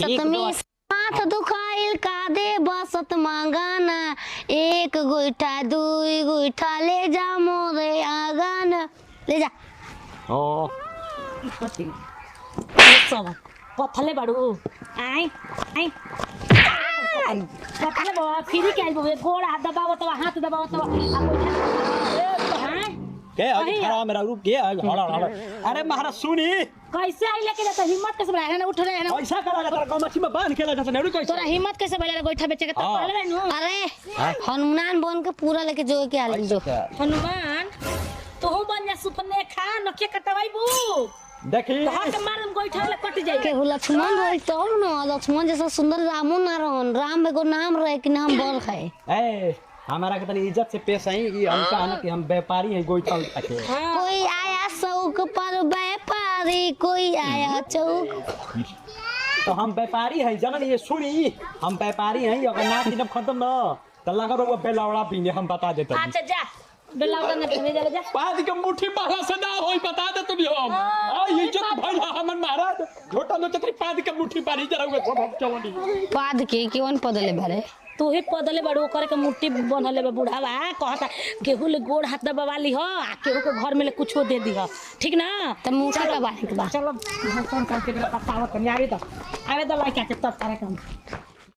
सतमी हाथ दुखाइल का दे बसत मांगाना एक गोइठा दुई गोइठा ले जा मोरे आगाना ले जा ओ सब पथले बाड़ू आई आई पथले बा फिरी के आइबो गोड़ हाथ दबाव तो हाथ दबाव तो के अभी खड़ा मेरा रूप के हड़ा हड़ा अरे महाराज सुनी कैसे आई लेके जाता हिम्मत कैसे बढ़ा ना उठ रहे ना पैसा करा तेरा गमछी में बांध के ला जाता नेहरू कैसे तोरा हिम्मत कैसे बढ़ा गोइठा बेचे के तो पहले नु अरे हनुमान बन के पूरा लेके जो के आ जो हनुमान तो हो बन जा सुपने खा नके कटवाई बू देखी हाथ मारम गोइठा ले कट जाई के लक्ष्मण रही तो न लक्ष्मण जैसा सुंदर रामो ना रहन राम एगो नाम रहे कि नाम बोल खाए ए हमारा के तनी इज्जत से पेश आई ये हम कहना कि हम व्यापारी हैं गोइठा उठा के कोई आया चौक पर व्यापारी कोई आया चौक तो हम व्यापारी हैं जनन ये सुनी हम व्यापारी हैं अगर नाच जब खत्म न त लगा वो बेलावड़ा पीने हम बता देते हैं अच्छा जा बेलावड़ा ने पीने जा जा पाद के मुट्ठी बाला से ना होई बता दे तुम हम आ इज्जत भइला हमन महाराज छोटा नो छतरी पाद के मुट्ठी पारी जरा वो चवनी पाद के केवन पदले भरे तू ही पदले बड़ो करे के मुट्ठी बनले बा बुढ़ावा कहता केहू ले गोड़ हाथ दबावाली हो आ केहू के घर में ले कुछो दे दी हो ठीक ना त मुट्ठी का बात बा चलो फोन करके बताओ कन्या आवे तो लाइक के तब करे काम